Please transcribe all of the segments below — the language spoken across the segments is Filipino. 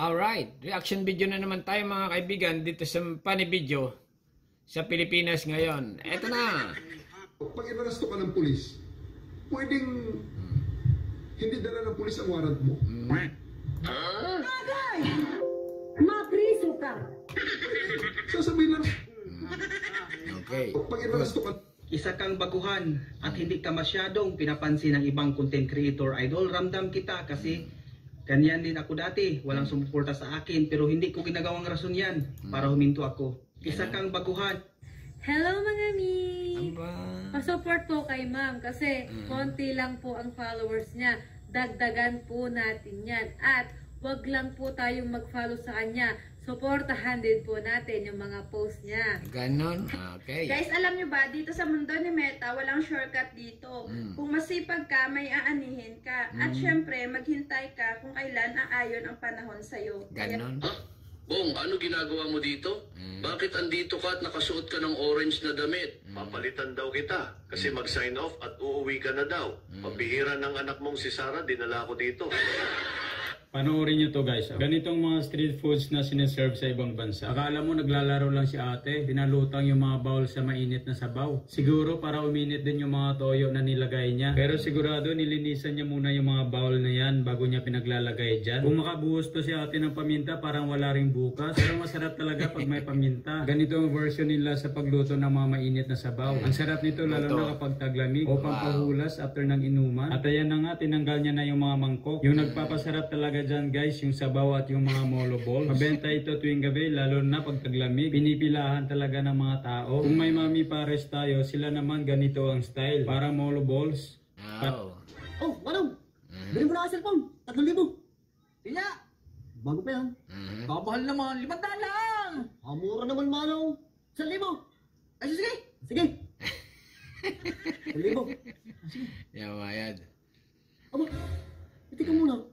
Alright, reaction video na naman tayo mga kaibigan dito sa Funny Video sa Pilipinas ngayon. Eto na! Pag inarasto ka ng pulis, pwedeng hindi dala ng pulis ang warrant mo. Agay! Mapriso ka! Sasabihin lang, Okay. pag inarasto ka, Isa kang baguhan at hindi ka masyadong pinapansin ng ibang content creator. Idol, ramdam kita kasi ganyan din ako dati. Walang sumuporta sa akin pero hindi ko ginagawang rason yan para huminto ako. Isa kang baguhan. Hello mga mi! Aba. Pasupport po kay ma'am kasi konti lang po ang followers niya. Dagdagan po natin yan. At wag lang po tayong mag-follow sa kanya. Suportahan din po natin yung mga post niya. Ganon? Okay. Guys, alam nyo ba, dito sa mundo ni Meta, walang shortcut dito. Kung masipag ka, may aanihin ka. At syempre, maghintay ka kung kailan aayon ang panahon sa'yo. Ganon? Bong, ano ginagawa mo dito? Bakit andito ka at nakasuot ka ng orange na damit? Papalitan daw kita kasi mag-sign off at uuwi ka na daw. Pabihira ng anak mong si Sarah, dinala ko dito. Panoorin nyo to guys. Ganitong mga street foods na sineserve sa ibang bansa. Akala mo naglalaro lang si ate. Pinalutang yung mga bowl sa mainit na sabaw. Siguro para uminit din yung mga toyo na nilagay niya. Pero sigurado nilinisan niya muna yung mga bowl na yan bago niya pinaglalagay dyan. Kung makabuhos to si ate ng paminta parang wala ring bukas. Pero masarap talaga pag may paminta. Ganito ang version nila sa pagluto ng mga mainit na sabaw. Ang sarap nito lalo na kapag taglamig o pampahulas after ng inuman. At ayan na nga, tinanggal niya na yung mga mangkok. Yung nagpapasarap talaga dyan guys, yung sabaw at yung mga molo balls. Mabenta ito tuwing gabi, lalo na pag taglamig. Pinipilahan talaga ng mga tao. Kung may mami pares tayo, sila naman ganito ang style. Para molo balls. Oh. Oh, Manong! Bili mo na ka cellphone! 3,000! Pila! Bago pa yan. Babahal naman, 500 lang! Mura naman, Manong! 1,000! Ay, sige! Sige! 1,000! Yamayad. Aba, iti ka muna.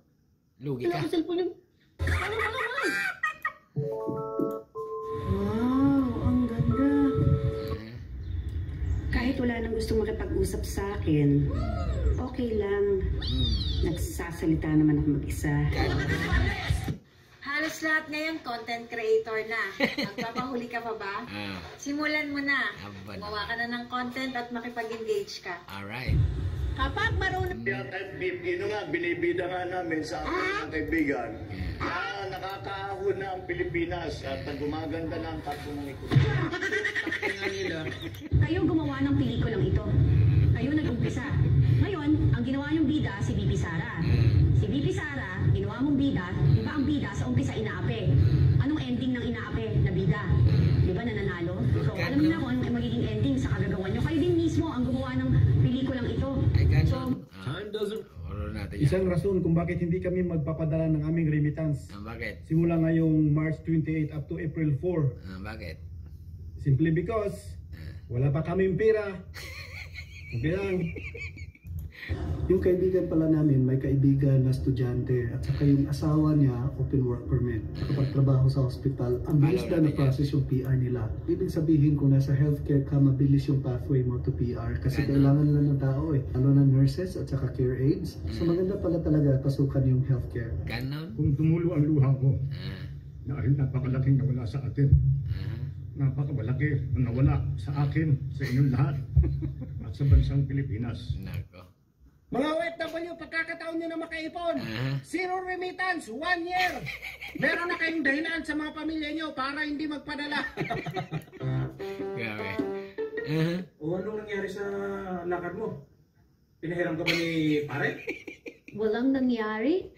Lugi ka. Kailangan cellphone yun. Wow, ang ganda. Kahit wala nang gustong makipag-usap sa akin, okay lang. Nagsasalita naman ako mag-isa. Halos lahat ngayon content creator na. Magpapahuli ka pa ba? Simulan mo na. Gumawa ka na ng content at makipag-engage ka. Alright. Kapag marunong... Binibida nga namin sa ating mga kaibigan na nakakaahon na ang Pilipinas at gumaganda na ang kapwa ng ekonomiya. Kayo gumawa ng pelikulang ito. Kayo nag-umpisa. Ngayon, ang ginawa niyong bida, si Bibi Sara. Si Bibi Sara, ginawa mong bida, iba ang bida sa umpisa inaape. Anong ending ng inaape na bida? Di ba nananalo? So, alam niyo na kung anong magiging ending sa kagagawa niyo. Kayo din mismo ang gumawa ng pelikulang ito. Time doesn't... Isang rason kung bakit hindi kami magpapadala ng aming remittance. Bakit? Simula ngayong March 28 up to April 4. Bakit? Simply because wala pa kaming pera. Okay lang. Yung kaibigan pala namin, may kaibigan na estudyante at saka yung asawa niya, open work permit. Kapag trabaho sa hospital, ang bilis na na-process yung PR nila. Ibig sabihin kung nasa healthcare ka, mabilis yung pathway mo to PR kasi kailangan lang ng tao eh. Lalo na nurses at saka care aides. So maganda pala talaga pasukan yung healthcare. Ganon? Kung tumulo ang luha ko, dahil napakalaking nawala sa atin. Napakamalaki ang nawala sa akin, sa inyong lahat, at sa bansang Pilipinas. Nako. Mga OFW, pagkakataon nyo na makaipon. Zero remittance, 1 year. Meron na kayong dahilan sa mga pamilya nyo para hindi magpadala. Grabe. O anong nangyari sa lakad mo? Pinahiram ka ba ni pare? Walang nangyari.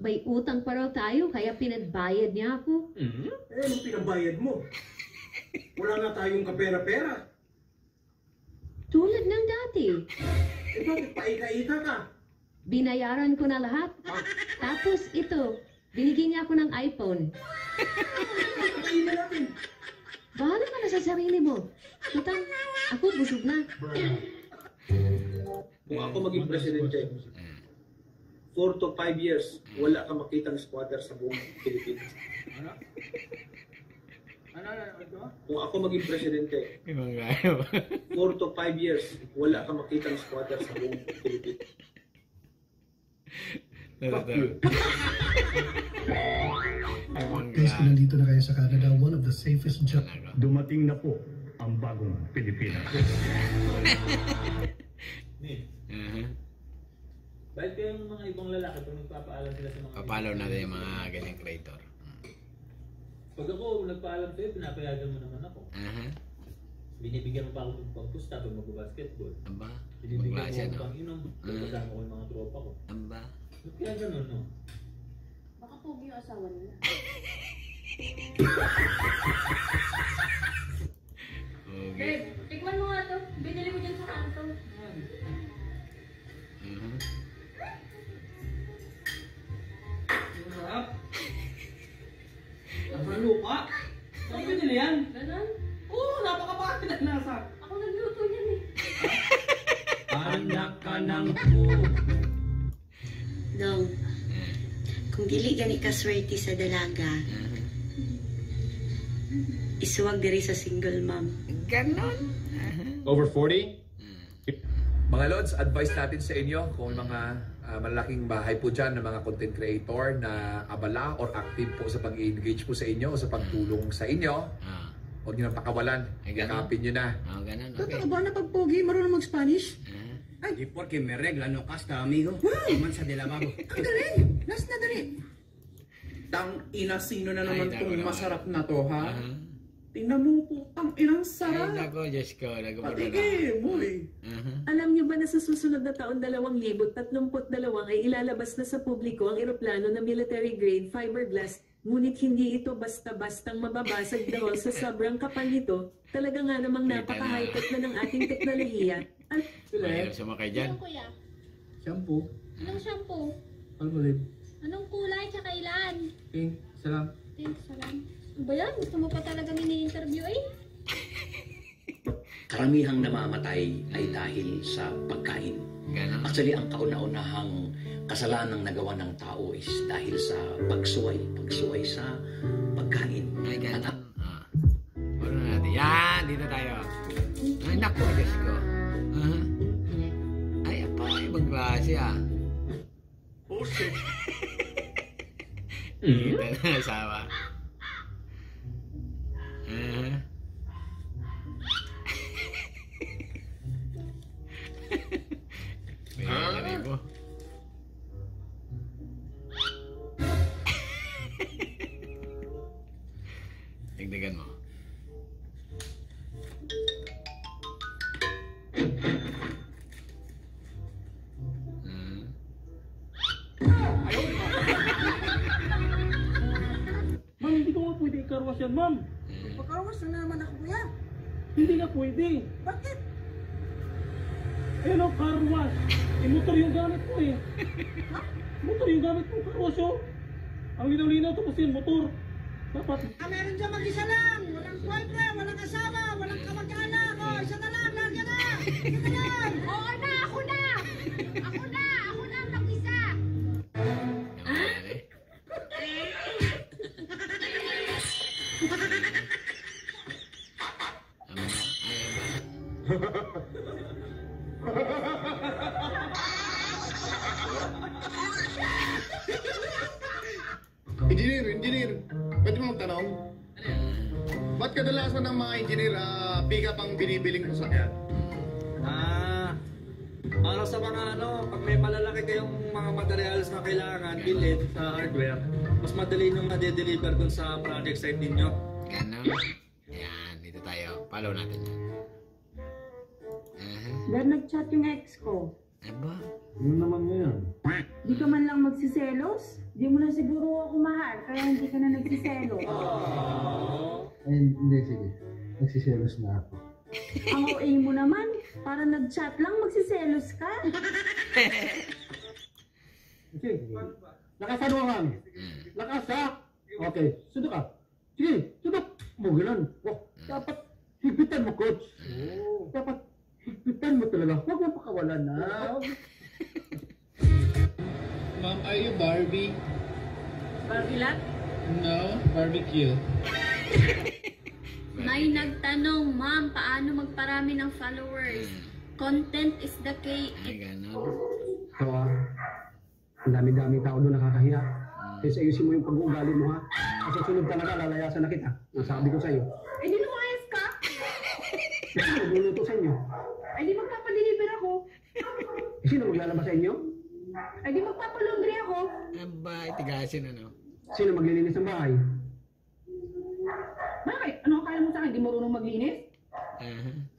May utang pa raw tayo, kaya pinagbayad niya ako. Anong pinabayad mo? Wala na tayong kapera-pera. Tulad ng dati. Bakit paika-ika ka? Binayaran ko na lahat. Tapos ito, binigyan niya ako ng iPhone. Paika natin. Bahala ka na sa sarili mo. Tutang, ako busog na. Kung ako maging presidente, 4 to 5 years, wala kang makitang squatter sa buong Pilipinas. Kung ako maging presidente, 4 to 5 years, wala kang makitang squatter sa buong Pilipinas. Fuck you. kung nandito na kayo sa Canada, one of the safest jobs. Dumating na po ang bagong Pilipinas. Bakit kayong mga ibang lalaki pag nagpapaalam sila sa mga... Papalo natin yung mga ganyang creator. Pag ako nagpaalam sa'yo, pinapayagan mo naman ako. Binibigyan mo pa ako ng pagpusta pag mag-basketball. Aba, Binibigyan magklase, mo ako no? pang inom. Kasama ko yung mga tropa ko. Aba. Kaya ganun, no? Baka pogi yung asawa nila. Okay. Babe, tikman mo nga to. Binili ko dyan sa kanto. Sarap. Ang lupa. Saan binili yan? Ganon? Oo, napakapakit na nasa. Ako nagluto niyan eh. Anak ka ng Dong, kung dili gani ka swerte sa dalaga, isuwag diri sa single mom. Ganon. Over 40? Mga Lods, advice natin sa inyo kung mga malaking bahay po dyan ng mga content creator na abala or active po sa pag-engage po sa inyo o sa pagtulong sa inyo. Huwag nyo nang pakawalan. Yakapin nyo na. Ganun, okay. Totoo ba na pag pogi, marunong mag-Spanish? Ay, porque me regla no casta, amigo. Wow! Sa de la bago. Ang galing! Last na dali. Tang ina, sino na naman itong masarap na to, ha? Tingnan mo po, tang inang sarap. Ay, nako, Diyos ko. Patikim, boy. Alam niyo ba na sa susunod na taon 2032 ay ilalabas na sa publiko ang eroplano na military grade fiberglass, ngunit hindi ito basta-bastang mababasag dahil sa sobrang kapal nito. Talaga nga namang napaka-high-tech na ng ating teknolohiya. Mahirap sumakay dyan. Anong kuya? Shampoo. Anong shampoo? Palmolive. Anong kulay tsaka ilan? Pink. Salam. Thanks, salam. Ano ba yan? Gusto mo pa talaga mini-interview eh? Karamihang namamatay ay dahil sa pagkain. Actually, ang kauna-unahang kasalanang nagawa ng tao is dahil sa pagsuway sa pagkain. Ay, ganun. Puro natin. Yan, dito tayo. Ay, naku, Diyos ko. Ay, apa, ibang klase Oh, shit. Dito na, asawa. Mo. Tignan mo. Ma'am, hindi ko nga pwede ikarwas yan, ma'am. Pagkarwas na naman ako, kuya. Hindi nga pwede. Bakit? Ayun o, car wash. Motor yung gamit ko eh. Motor yung gamit ko, car wash oh. Ang linaw-linaw tapos yung motor. Dapat. Meron dyan mag-isa lang. Walang boyfriend, walang kasama, walang kamag-anak. Isa na lang, lagi na. Isa na lang. Oo na, ako na! Ako na! Ako na ang mag-isa! Engineer, pwede mo magtanong? Ba't kadalasan ng mga engineer pick-up ang binibiling ko sa kaya? Para sa mga pag may malalaki kayong mga materials na kailangan bilhin sa hardware, mas madali nyo na-deliver dun sa project site ninyo. Ganon. Yan, dito tayo. Follow natin yan. Dahil nag-chat yung ex ko. Aba? Yun naman ngayon. Di ka man lang magsiselos? Di mo na siguro ako mahal, kaya hindi ka na nagsiselos. Ay, hindi, sige. Nagsiselos na ako. Ang OA mo naman, para nag-chat lang, magsiselos ka. Sige. Lakas ano lang? Lakas ha? Okay, sunod ka. Sige, sunod. Mo ganun. Dapat higpitan mo, coach. Dapat higpitan mo talaga. Huwag mo pakawalan na. Ma'am, are you Barbie? Barbie lang? No, barbecue. May nagtanong, ma'am, paano magparami ng followers? Content is the key. Ay, ganon. So, ang dami-dami tao doon nakakahiya. Kaya ayusin mo yung pag-uugali mo ha. Sa susunod talaga, lalayasan na kita. Nasabi ko sa'yo. Eh di lumayas ka. Sino magluluto sa inyo? Eh di magpapadeliver ako. Sino maglalaba sa inyo? Eh di magpapalaundry ako. Aba, itigasin ano. Sino maglilinis ng bahay? Bakit? Ano akala mo sa akin? Di marunong maglinis?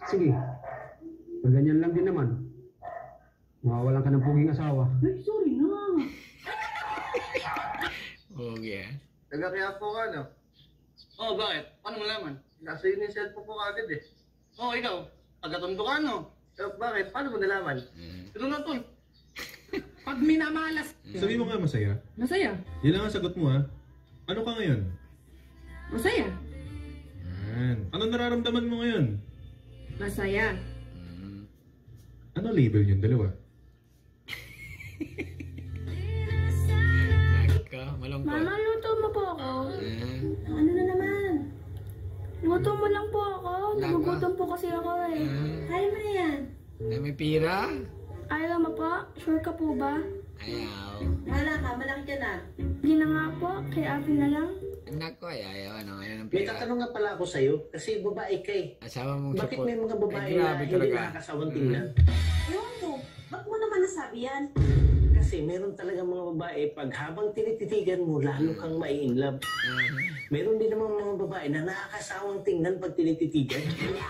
Sige. Pag ganyan lang din naman. Mawawalan ka ng puging asawa. Ay, sorry na. Okay. Taga-kaya po ka, no? Oh, bakit? Paano mo laman? Nasa yun yung cellphone ko kagad eh. Oh, ikaw. Taga-tondo ka, no? Bakit? Paano mo nalaman? Ito na, tol. Pag minamalas. Sabi mo nga masaya. Masaya. Yan lang ang sagot mo ha. Ano ka ngayon? Masaya. Yan. Ano nararamdaman mo ngayon? Masaya. Ano label yung dalawa? Malungkot. Mama, luto mo po ako. Ano na naman? Luto mo lang po ako. Nagugutom po kasi ako eh. Kaya mo na yan. Ay, may pira? Ayaw mo po? Sure ka po ba? Ayaw. Wala ka, malaki ka na. Hindi na nga po, kaya akin na lang. Nako, ayaw. Ano, ayaw ng May pira. tatanong nga pala ako sa'yo, kasi babae ka eh. Asawa mong Bakit support. may mga babae Ay, na grabe hindi talaga. nakakasawang tingnan? Ewan ko, ba't mo naman nasabi yan? Kasi meron talaga mga babae, pag habang tinititigan mo, lalo kang mai-inlove. Meron din namang mga babae na nakakasawang tingnan pag tinititigan.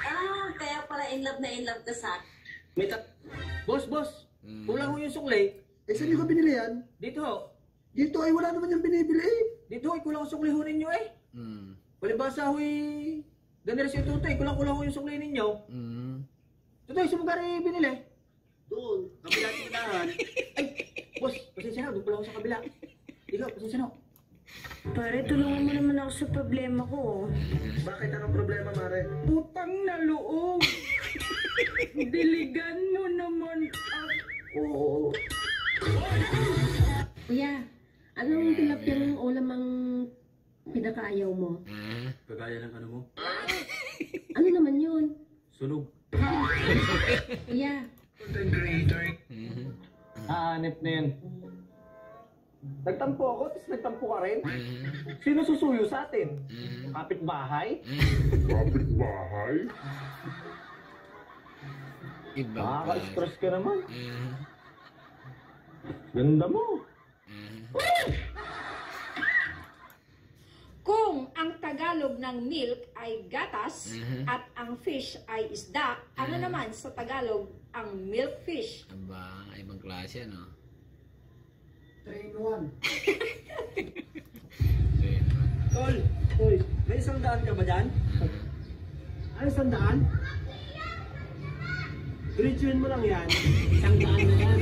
Ah, kaya pala in love ka sa akin. May Boss, kulang mo yung sukli. Eh, saan nyo ka binili yan? Dito. Dito ay wala naman yung binibili. Dito ay kulang ang sukli ho ninyo eh. Palibasa ho eh. Ganun si Tutoy, kulang-kulang ho yung sukli ninyo. Tutoy, sa lugar eh binili. Doon, kabila ng tindahan. Ay, boss, pasensya na, doon pala ako sa kabila. Ikaw, pasensya na. Pare, tulungan mo naman ako sa problema ko. Bakit anong problema, Mare? Utang na loob. Diligan mo naman ako. Kuya, anong tilapyang ulam ang pinakaayaw mo? Kagaya ng ano mo? Ano naman yun? Sunog. Kuya, Hanip na yan. Nagtampo ako, tapos nagtampo ka rin? Sino susuyo sa atin? Kapitbahay? Kapitbahay? Nakaka-stress ka naman. Ganda mo. Kung ang Tagalog ng milk ay gatas at ang fish ay isda, ano naman sa Tagalog ang milkfish? Aba, ibang klase ano. 3-in-1. Tol, may 100 ka ba dyan? Ano 100? Diretsuhin mo lang yan. 100 na yan.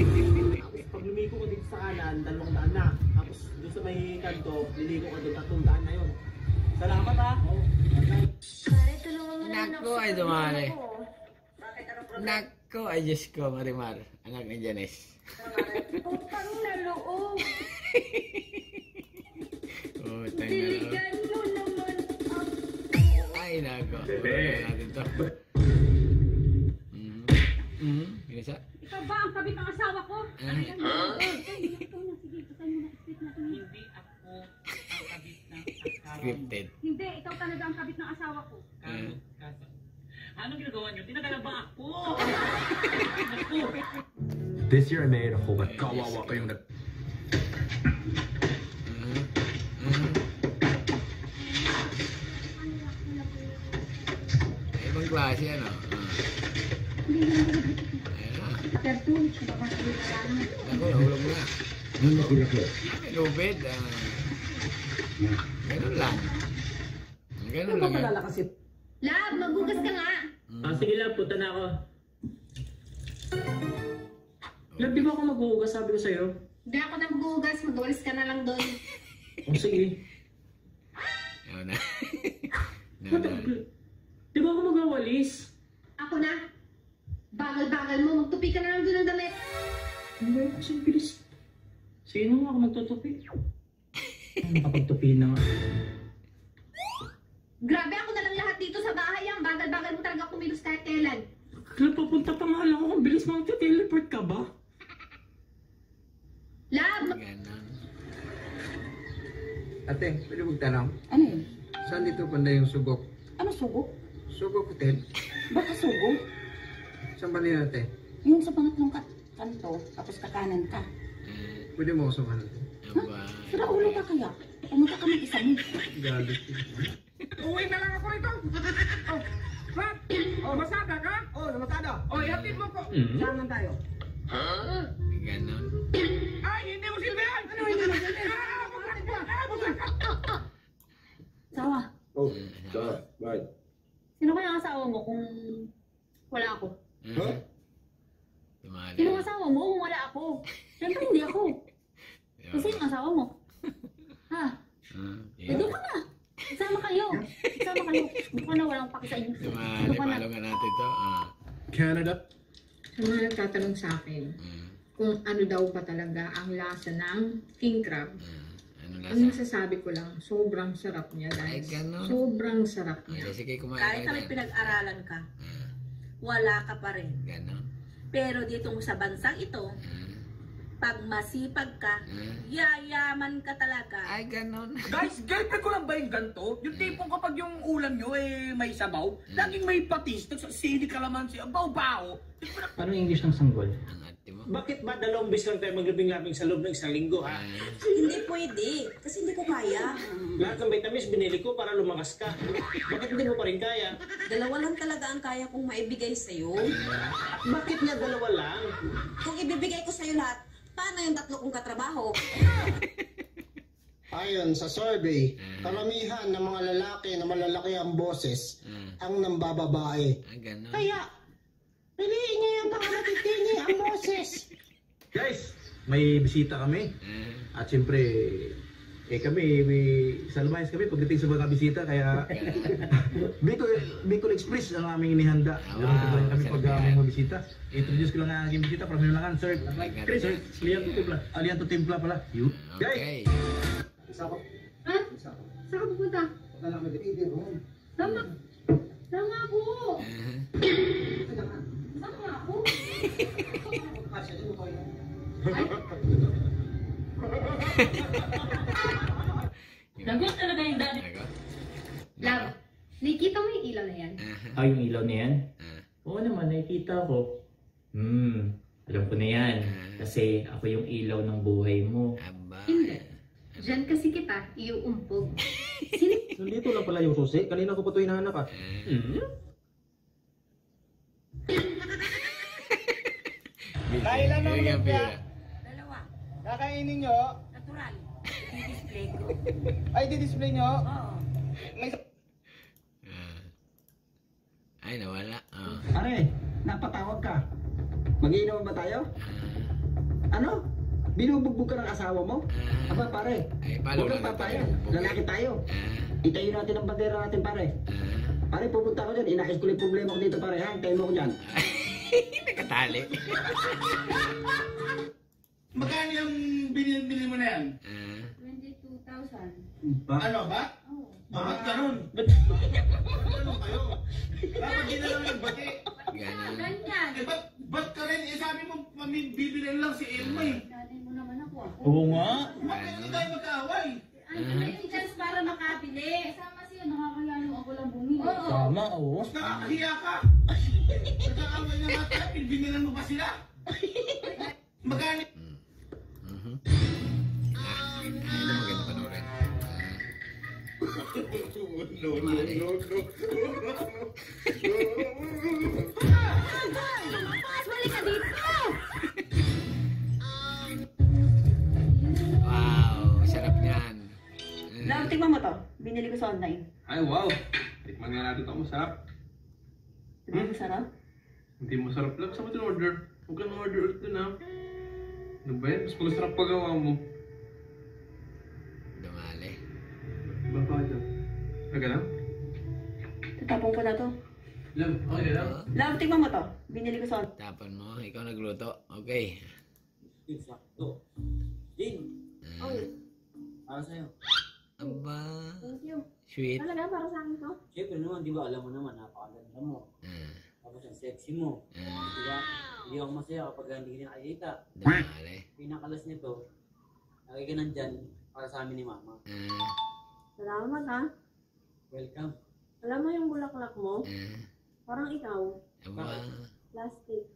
Tapos pag lumiko ko dito sa kanan, 200 na. Tapos doon sa may kanto, liliko ko doon, 300 na yun. Salamat ha. pare, tulungan mo naman ako Nako, sa ay problema dumali. ko. Nako, ay Diyos ko, Marimar. Anak ni Janice. Utang na loob. Oh, tanga na. Diligan mo naman ako. Ay, nako. Wala natin to. Ginisa? Ikaw ba ang kabit ng asawa ko? Huh? Hindi ako ang kabit ng asawa. Scripted. Hindi, ikaw talaga ang kabit ng asawa ko. Anong ginagawa niyo? Tinagalaba ako. This year I made a whole bunch. Kawawa kayong nag... Ibang klase ano. Cartoon, baka sabi ka lang. Ako, nahulog na. May lubid. Ganun lang. Ganun lang. yan. Lab, magugas ka nga. Sige lang, punta na ako. Lab, di ba ako maghuhugas, sabi ko sa'yo? Hindi ako nagbugas, mag-walis ka na lang doon. O sige. Ayaw na. Di ba ako magwawalis? Ako na. Bagal-bagal mo, magtupi ka na lang doon ng damit. Hindi, kasi bilis. Sino ako magtutupi? Nakapagtupi na nga. Grabe, ako na lang lahat dito sa bahay. Ang bagal-bagal mo talaga kumilos kahit kailan. Kaya papunta pa nga lang ako. Ang bilis mo teleport ka ba? Lab! At Ate, pwede magtanong? Ano yun? Saan dito banda yung Sugok? Ano sugo? Sugok Hotel? Baka sugo? Saan ba nila, ate? Yung sa pangatlong kanto, tapos kakanan ka. Pwede mo ako sumahan. Sira ulo ka kaya? Pumunta ka mag-isa mo. Galit. Uwi na lang ako rito. Oh, Rat! Oh, masada ka? Oh, namasada. Oh, ihatid mo ko. Saan man tayo? Ganon. Ay, hindi mo silbihan! Ano hindi mo silbihan? Sawa, Oh, saan? Bakit? sino kaya ang asawa mo kung wala ako? Huh? Sino ang asawa mo kung wala ako? Siyempre hindi ako. Kasi yung asawa mo. Ha? Pwede ka na. Isama kayo. Isama kayo. Hindi ka na walang paki sa inyo. Hindi ka na. Palo nga natin ito. Canada? Sa mga nagtatanong sa akin kung ano daw ba talaga ang lasa ng king crab. Ang masasabi ko lang, sobrang sarap niya, guys. Sobrang sarap niya. Kahit na may pinag-aralan ka, wala ka pa rin. Pero dito sa bansang ito, pag masipag ka, yayaman ka talaga. Ay, ganon. Guys, girlfriend ko lang ba yung ganito? Yung tipong kapag yung ulam nyo may sabaw, laging may patis, sili kalamansi, baw-baw. Paano yung English ng sanggol? Bakit ba 2 beses lang tayo maglabing-labing sa loob ng isang linggo, ha? Hindi pwede. Kasi hindi ko kaya. Lahat ng vitamins binili ko para lumakas ka. Bakit hindi mo pa rin kaya? 2 lang talaga ang kaya kong maibigay sa'yo. Bakit nga 2 lang? Kung ibibigay ko sa'yo lahat, paano yung 3 kong katrabaho? Ayon sa survey, karamihan ng mga lalaki na malalaki ang boses ang nambababae. Kaya, piliin niyo yung pangalatitini ang boses. Guys, may bisita kami. At siyempre, kami, sa lumayas kami pagdating sa mga bisita, kaya Bicol Express ang aming inihanda. Ganun kami pag may mga bisita. Introduce ko lang ang aking bisita para may lang, sir. Chris, Lianto Timpla. Lianto Timpla pala. You. Guys! Ha? Saan ka pupunta? Sama. Sama ako. Sama ako. Lagot talaga yung daddy. Love, nakikita mo yung ilaw na yan? Ay, yung ilaw na yan? Oo naman, nakikita ko. Alam ko na yan. Kasi ako yung ilaw ng buhay mo. Hindi. Diyan kasi kita, iuumpog. So, dito lang pala yung susi. Kanina ko pa ito hinahanap ah. Kailan ng lumpia? 2. Kakainin nyo? Natural. I-display ko. Ay, di-display nyo? Oo. Ay, nawala. Pare, napatawag ka. Mag-iinom ba tayo? Ano? Binubugbog ka ng asawa mo? Aba pare, huwag kang papayag. Lalaki tayo. Itayo natin ang bandera natin pare. Pare, pupunta ko dyan. Inakis ko yung problema ko dito pare. Tayo mo ko dyan. Nakatali. Magkano yung binili mo na yan? 22,000. Ano ba? Oo. Bakit ganun? Ano kayo? Dapat din na lang yung bati. Ganyan. Ba't ka rin? Sabi mo, bibilin lang si Elma eh. Daddy mo naman ako. Oo nga. Bakit hindi tayo magkaaway? Ano ba yung chance para makabili? Kasama siya, nakakaya yung ako lang bumili. Oo. Tama, oo. Mas nakakahiya ka. Nagkaaway na nga tayo, binilan mo ba sila? Magkano? Ito maganda panoorin. Balik ka dito! Wow, sarap niyan. Love, tingnan mo to. Binili ko sa online. Ay, wow. Tikman nga natin ito. Masarap. Hindi mo sarap? Hindi masarap lang. Saan mo ito order? Huwag kang order ulit dun ha. Ano ba yan? Mas masarap pagawa mo. Dumali. Baka ito. Taga lang? Tatapon ko na to. Love, okay lang? Love, tingnan mo to. Binili ko sa online. Tapon mo, ikaw nagluto. Okay. Sakto. Jin. Para sa'yo. Aba. Thank you. Sweet. Talaga, para sa akin to? Siyempre naman, di ba alam mo naman, napakaganda mo. Tapos ang sexy mo. Di ba? Hindi ako masaya kapag hindi ka nakikita. Dumali. Pinakalas nito, lagi ka nandyan para sa amin ni Mama. Salamat ha. Welcome. Alam mo yung bulaklak mo? Parang ikaw. Plastic.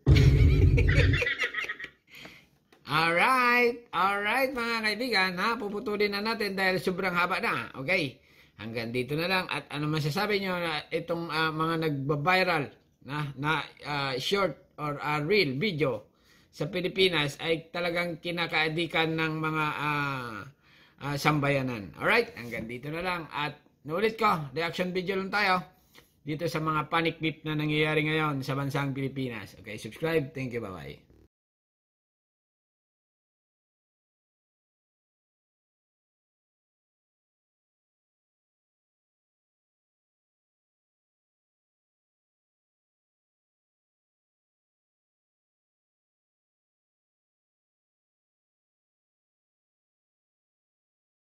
Alright mga kaibigan, ha? Puputulin na natin dahil sobrang haba na. Okay? Hanggang dito na lang. At ano masasabi nyo na itong mga nagbabiral na short or reel video sa Pilipinas ay talagang kinakaadikan ng mga sambayanan. Alright? Hanggang dito na lang. At naulit ko, reaction video lang tayo dito sa mga panic clip na nangyayari ngayon sa bansang Pilipinas. Okay, subscribe. Thank you. Bye-bye.